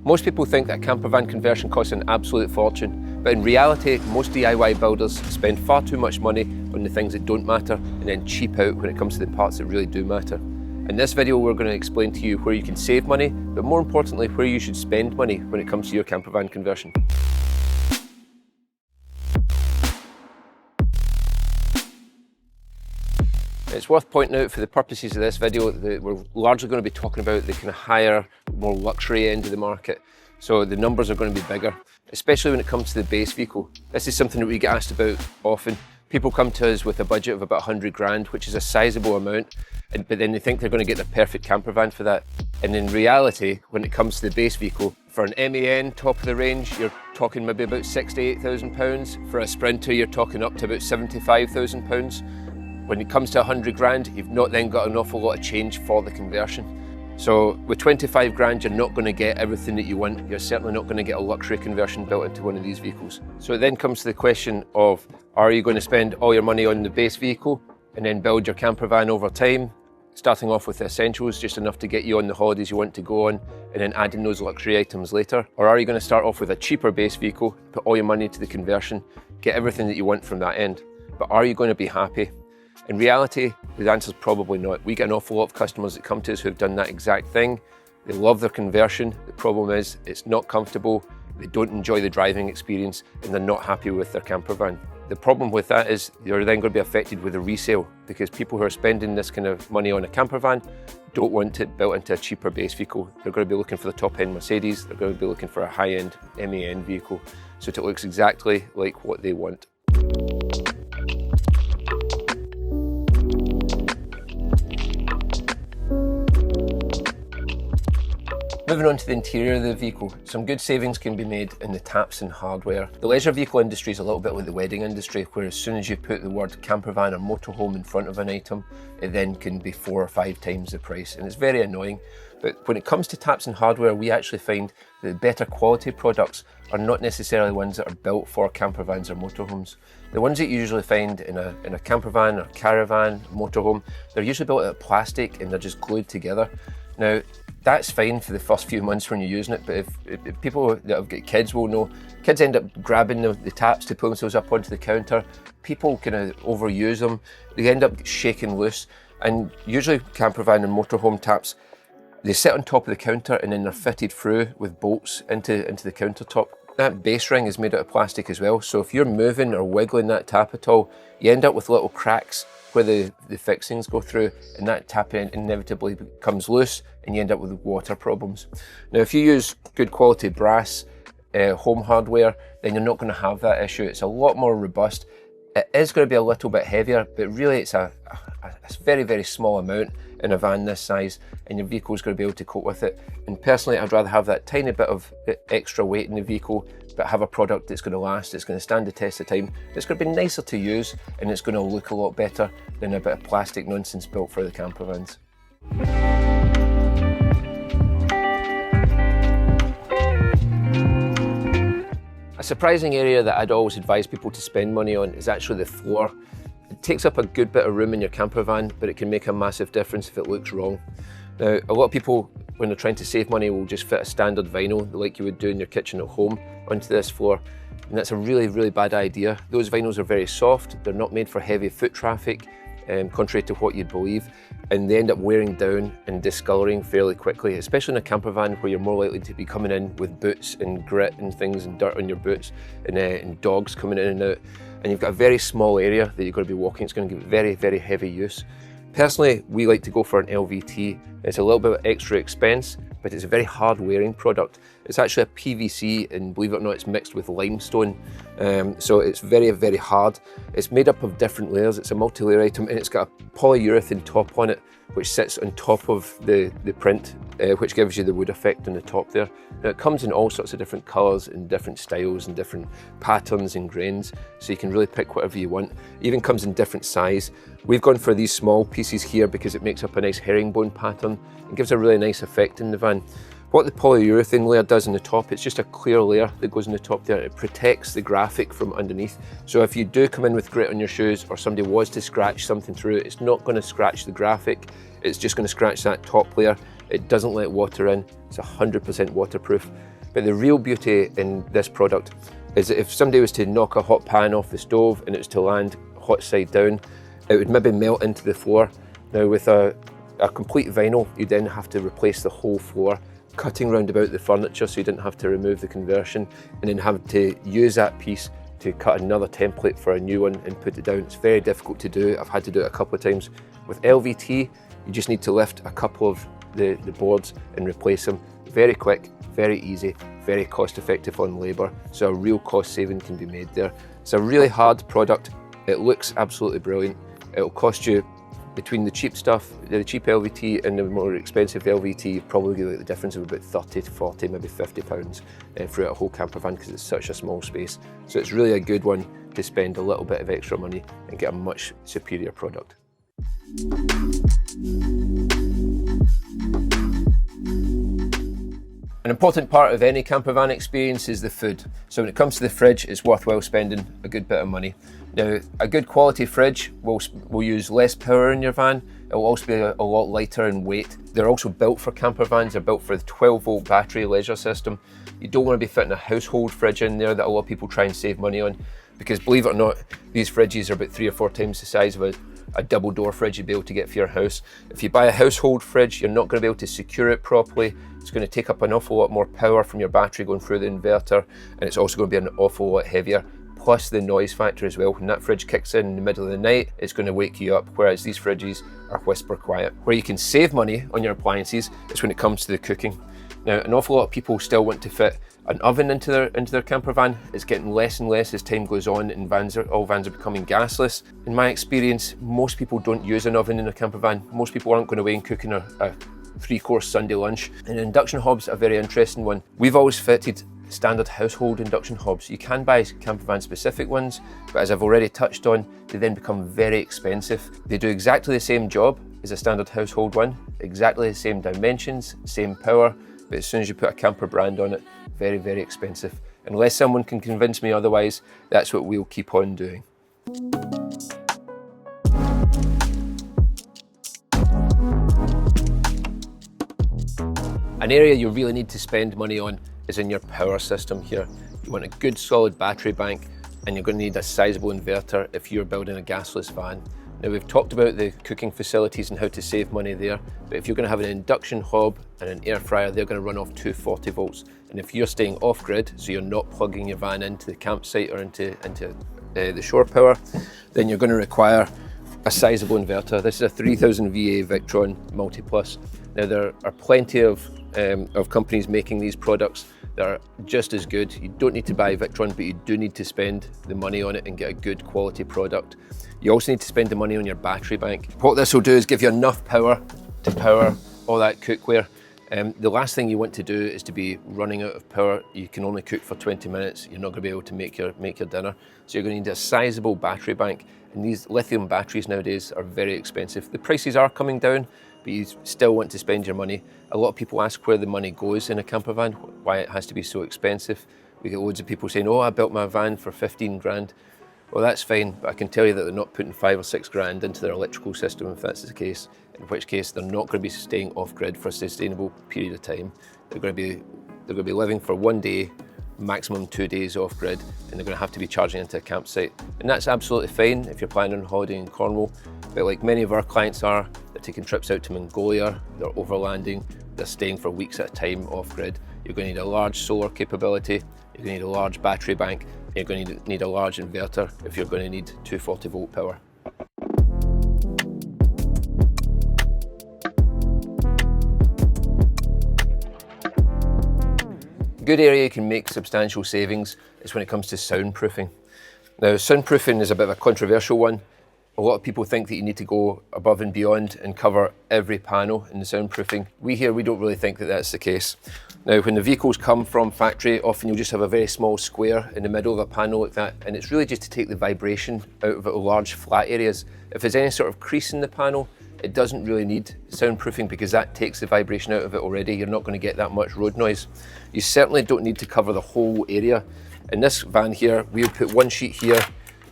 Most people think that a campervan conversion costs an absolute fortune, but in reality, most DIY builders spend far too much money on the things that don't matter and then cheap out when it comes to the parts that really do matter. In this video, we're going to explain to you where you can save money, but more importantly, where you should spend money when it comes to your campervan conversion. It's worth pointing out for the purposes of this video that we're largely going to be talking about the kind of higher, more luxury end of the market. So the numbers are going to be bigger, especially when it comes to the base vehicle. This is something that we get asked about often. People come to us with a budget of about 100 grand, which is a sizable amount, but then they think they're going to get the perfect campervan for that. And in reality, when it comes to the base vehicle, for an MAN top of the range, you're talking maybe about £68,000. For a Sprinter, you're talking up to about £75,000. When it comes to 100 grand, you've not then got an awful lot of change for the conversion. So with 25 grand, you're not going to get everything that you want. You're certainly not going to get a luxury conversion built into one of these vehicles. So it then comes to the question of, are you going to spend all your money on the base vehicle and then build your campervan over time, starting off with the essentials, just enough to get you on the holidays you want to go on, and then adding those luxury items later? Or are you going to start off with a cheaper base vehicle, put all your money into the conversion, get everything that you want from that end? But are you going to be happy? In reality, the answer is probably not. We get an awful lot of customers that come to us who've done that exact thing. They love their conversion. The problem is it's not comfortable, they don't enjoy the driving experience, and they're not happy with their campervan. The problem with that is you're then going to be affected with a resale, because people who are spending this kind of money on a campervan don't want it built into a cheaper base vehicle. They're going to be looking for the top-end Mercedes, they're going to be looking for a high-end MAN vehicle, so it looks exactly like what they want. Moving on to the interior of the vehicle, some good savings can be made in the taps and hardware. The leisure vehicle industry is a little bit like the wedding industry, where as soon as you put the word campervan or motorhome in front of an item, it then can be 4 or 5 times the price, and it's very annoying. But when it comes to taps and hardware, we actually find that better quality products are not necessarily ones that are built for campervans or motorhomes. The ones that you usually find in a campervan or caravan, motorhome, they're usually built out of plastic and they're just glued together. Now, that's fine for the first few months when you're using it, but if people that have got kids will know, kids end up grabbing the taps to pull themselves up onto the counter. People kind of overuse them, they end up shaking loose, and usually campervan and motorhome taps, they sit on top of the counter and then they're fitted through with bolts into the countertop. That base ring is made out of plastic as well, so if you're moving or wiggling that tap at all, you end up with little cracks where the fixings go through, and that tap inevitably comes loose and you end up with water problems. Now, if you use good quality brass home hardware, then you're not going to have that issue. It's a lot more robust. It is going to be a little bit heavier, but really it's a very, very small amount in a van this size, and your vehicle is going to be able to cope with it. And personally, I'd rather have that tiny bit of extra weight in the vehicle, but have a product that's going to last, it's going to stand the test of time, it's going to be nicer to use, and it's going to look a lot better than a bit of plastic nonsense built for the campervans. A surprising area that I'd always advise people to spend money on is actually the floor. It takes up a good bit of room in your campervan, but it can make a massive difference if it looks wrong. Now, a lot of people, when they're trying to save money, will just fit a standard vinyl, like you would do in your kitchen at home, onto this floor. And that's a really, really bad idea. Those vinyls are very soft, they're not made for heavy foot traffic, contrary to what you'd believe, and they end up wearing down and discolouring fairly quickly, especially in a campervan where you're more likely to be coming in with boots and grit and things and dirt on your boots, and dogs coming in and out, and you've got a very small area that you're going to be walking. It's going to give very, very heavy use. Personally, we like to go for an LVT. It's a little bit of extra expense, but it's a very hard wearing product. It's actually a PVC, and believe it or not, it's mixed with limestone. So it's very, very hard. It's made up of different layers. It's a multi-layer item, and it's got a polyurethane top on it, which sits on top of the print, which gives you the wood effect on the top there. Now, it comes in all sorts of different colours and different styles and different patterns and grains, so you can really pick whatever you want. It even comes in different size. We've gone for these small pieces here because it makes up a nice herringbone pattern and gives a really nice effect in the van. What the polyurethane layer does on the top, it's just a clear layer that goes on the top there. It protects the graphic from underneath. So if you do come in with grit on your shoes, or somebody was to scratch something through it, it's not going to scratch the graphic. It's just going to scratch that top layer, It doesn't let water in. It's 100% waterproof. But the real beauty in this product is that if somebody was to knock a hot pan off the stove and it was to land hot side down, it would maybe melt into the floor. Now with a complete vinyl, you then have to replace the whole floor, cutting round about the furniture so you didn't have to remove the conversion, and then have to use that piece to cut another template for a new one and put it down. It's very difficult to do. I've had to do it a couple of times. With LVT, you just need to lift a couple of the boards and replace them. Very quick, very easy, very cost effective on labour, so a real cost saving can be made there. It's a really hard product. It looks absolutely brilliant. It'll cost you, between the cheap stuff, the cheap LVT and the more expensive LVT, probably get the difference of about 30 to 40, maybe 50 pounds throughout a whole camper van, because it's such a small space. So it's really a good one to spend a little bit of extra money and get a much superior product. An important part of any camper van experience is the food. So when it comes to the fridge, it's worthwhile spending a good bit of money. Now, a good quality fridge will use less power in your van. It will also be a lot lighter in weight. They're also built for camper vans. They're built for the 12-volt battery leisure system. You don't want to be fitting a household fridge in there that a lot of people try and save money on, because believe it or not, these fridges are about 3 or 4 times the size of a double door fridge you'd be able to get for your house. If you buy a household fridge, you're not going to be able to secure it properly. It's going to take up an awful lot more power from your battery going through the inverter, and it's also going to be an awful lot heavier. Plus the noise factor as well. When that fridge kicks in the middle of the night, it's going to wake you up, whereas these fridges are whisper quiet. Where you can save money on your appliances is when it comes to the cooking. Now, an awful lot of people still want to fit an oven into their camper van. It's getting less and less as time goes on, and all vans are becoming gasless. In my experience, most people don't use an oven in a camper van. Most people aren't going away and cooking a 3-course Sunday lunch. And an induction hob's a very interesting one. We've always fitted standard household induction hobs. You can buy camper van specific ones, but as I've already touched on, they then become very expensive. They do exactly the same job as a standard household one, exactly the same dimensions, same power, but as soon as you put a camper brand on it, very, very expensive. Unless someone can convince me otherwise, that's what we'll keep on doing. An area you really need to spend money on is in your power system here. You want a good solid battery bank, and you're going to need a sizable inverter if you're building a gasless van. Now, we've talked about the cooking facilities and how to save money there, but if you're going to have an induction hob and an air fryer, they're going to run off 240 volts. And if you're staying off grid, so you're not plugging your van into the campsite or into the shore power, then you're going to require a sizable inverter. This is a 3000 VA Victron Multi Plus. Now, there are plenty of companies making these products that are just as good. You don't need to buy Victron, but you do need to spend the money on it and get a good quality product. You also need to spend the money on your battery bank. What this will do is give you enough power to power all that cookware. The last thing you want to do is to be running out of power. You can only cook for 20 minutes. You're not going to be able to make your dinner. So you're going to need a sizable battery bank. And these lithium batteries nowadays are very expensive. The prices are coming down, but you still want to spend your money. A lot of people ask where the money goes in a camper van, why it has to be so expensive. We get loads of people saying, oh, I built my van for 15 grand. Well, that's fine, but I can tell you that they're not putting 5 or 6 grand into their electrical system if that's the case, in which case they're not going to be staying off grid for a sustainable period of time. They're going to be living for 1 day, maximum 2 days off grid, and they're going to have to be charging into a campsite. And that's absolutely fine if you're planning on holiday in Cornwall, but like many of our clients are, they're taking trips out to Mongolia, they're overlanding, they're staying for weeks at a time off grid. You're going to need a large solar capability, you're going to need a large battery bank, you're going to need a large inverter if you're going to need 240 volt power. A good area you can make substantial savings is when it comes to soundproofing. Now, soundproofing is a bit of a controversial one. A lot of people think that you need to go above and beyond and cover every panel in the soundproofing. We don't really think that that's the case. Now, when the vehicles come from factory, often you'll just have a very small square in the middle of a panel like that, and it's really just to take the vibration out of large flat areas. If there's any sort of crease in the panel, it doesn't really need soundproofing because that takes the vibration out of it already. You're not going to get that much road noise. You certainly don't need to cover the whole area. In this van here, we would put one sheet here,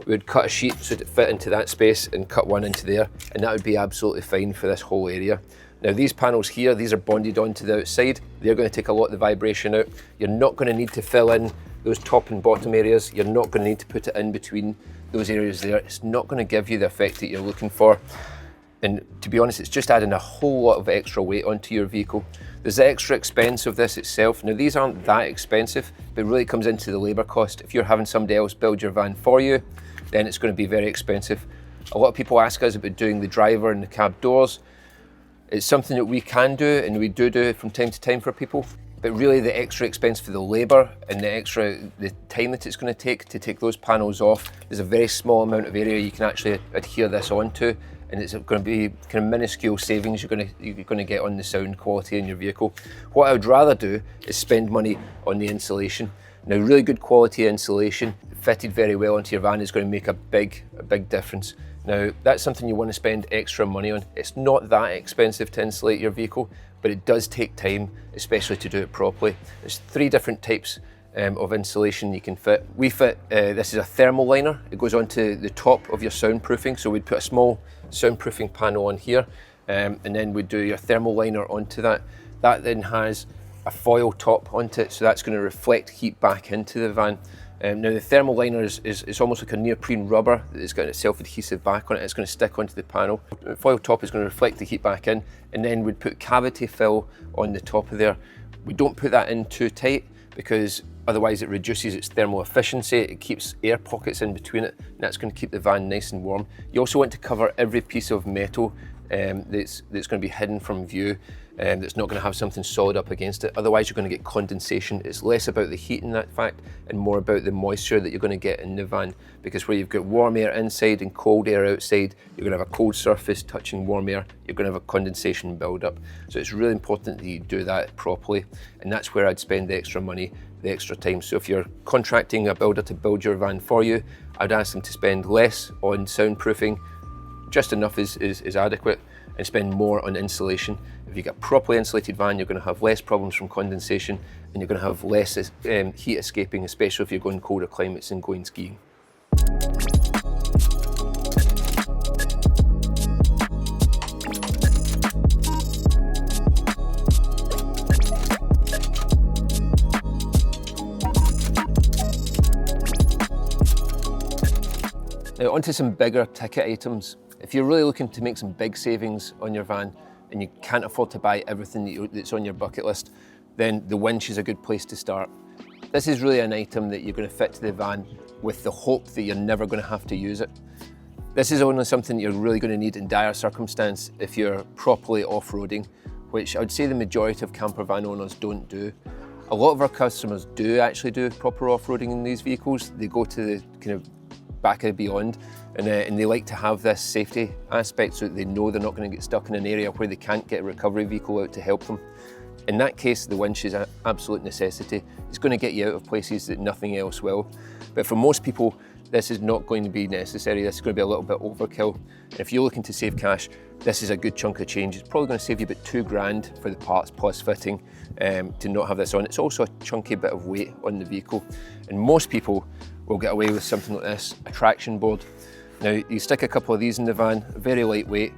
we would cut a sheet so it fit into that space and cut one into there, and that would be absolutely fine for this whole area. Now these panels here, these are bonded onto the outside. They're going to take a lot of the vibration out. You're not going to need to fill in those top and bottom areas. You're not going to need to put it in between those areas there. It's not going to give you the effect that you're looking for. And to be honest, it's just adding a whole lot of extra weight onto your vehicle. There's the extra expense of this itself. Now these aren't that expensive, but it really comes into the labour cost. If you're having somebody else build your van for you, then it's going to be very expensive. A lot of people ask us about doing the driver and the cab doors. It's something that we can do, and we do from time to time for people. But really the extra expense for the labour and the time that it's going to take those panels off, there's a very small amount of area you can actually adhere this onto, and it's going to be kind of minuscule savings you're going to get on the sound quality in your vehicle. What I would rather do is spend money on the insulation. Now really good quality insulation fitted very well onto your van is going to make a big difference. Now that's something you want to spend extra money on. It's not that expensive to insulate your vehicle, but it does take time, especially to do it properly. There's 3 different types of insulation you can fit. We fit, this is a thermal liner. It goes onto the top of your soundproofing. So we'd put a small soundproofing panel on here, and then we'd do your thermal liner onto that. That then has a foil top onto it, so that's going to reflect heat back into the van. Now the thermal liner is almost like a neoprene rubber that's got a self-adhesive back on it. It's going to stick onto the panel. The foil top is going to reflect the heat back in, and then we'd put cavity fill on the top of there. We don't put that in too tight because otherwise it reduces its thermal efficiency. It keeps air pockets in between it, and that's going to keep the van nice and warm. You also want to cover every piece of metal that's going to be hidden from view, that's not going to have something solid up against it. Otherwise you're going to get condensation. It's less about the heat in that fact and more about the moisture that you're going to get in the van, because where you've got warm air inside and cold air outside, you're going to have a cold surface touching warm air, you're going to have a condensation build up. So it's really important that you do that properly, and that's where I'd spend the extra money, the extra time. So if you're contracting a builder to build your van for you, I'd ask them to spend less on soundproofing, just enough is adequate, and spend more on insulation. If you've got a properly insulated van, you're going to have less problems from condensation, and you're going to have less heat escaping, especially if you're going colder climates and going skiing. Now onto some bigger ticket items. If you're really looking to make some big savings on your van and you can't afford to buy everything that's on your bucket list, then the winch is a good place to start. This is really an item that you're going to fit to the van with the hope that you're never going to have to use it. This is only something you're really going to need in dire circumstance if you're properly off-roading, which I would say the majority of camper van owners don't do. A lot of our customers do actually do proper off-roading in these vehicles. They go to the kind of back and beyond, and they like to have this safety aspect so that they know they're not going to get stuck in an area where they can't get a recovery vehicle out to help them. In that case, the winch is an absolute necessity. It's going to get you out of places that nothing else will. But for most people, this is not going to be necessary. This is going to be a little bit overkill. And if you're looking to save cash, this is a good chunk of change. It's probably going to save you about $2,000 for the parts plus fitting to not have this on. It's also a chunky bit of weight on the vehicle. And most people will get away with something like this, a traction board. Now, you stick a couple of these in the van, very lightweight,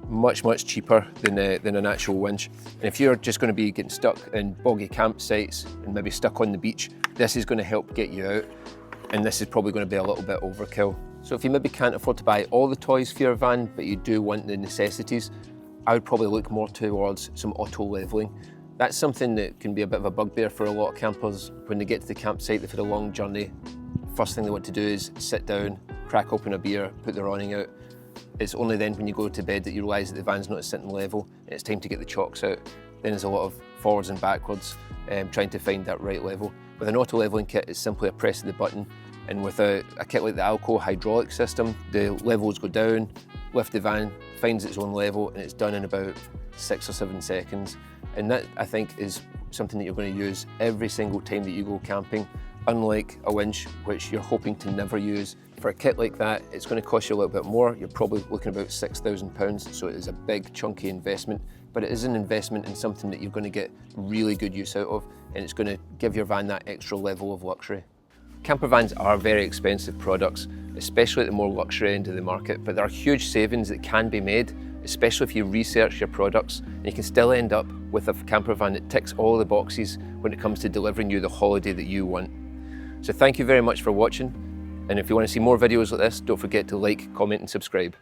much cheaper than an actual winch. And if you're just going to be getting stuck in boggy campsites and maybe stuck on the beach, this is going to help get you out, and this is probably going to be a little bit overkill. So if you maybe can't afford to buy all the toys for your van, but you do want the necessities, I would probably look more towards some auto leveling. That's something that can be a bit of a bugbear for a lot of campers. When they get to the campsite, they've had a long journey. First thing they want to do is sit down, crack open a beer, put their awning out. It's only then when you go to bed that you realise that the van's not sitting level and it's time to get the chocks out. Then there's a lot of forwards and backwards trying to find that right level. With an auto leveling kit, it's simply a press of the button, and with a kit like the Alco hydraulic system, the levels go down, lift the van, finds its own level, and it's done in about 6 or 7 seconds. And that, I think, is something that you're going to use every single time that you go camping, unlike a winch, which you're hoping to never use. For a kit like that, it's going to cost you a little bit more. You're probably looking about £6,000, so it is a big chunky investment, but it is an investment in something that you're going to get really good use out of, and it's going to give your van that extra level of luxury. Campervans are very expensive products, especially at the more luxury end of the market, but there are huge savings that can be made, especially if you research your products, and you can still end up with a camper van that ticks all the boxes when it comes to delivering you the holiday that you want. So thank you very much for watching, and if you want to see more videos like this, don't forget to like, comment and subscribe.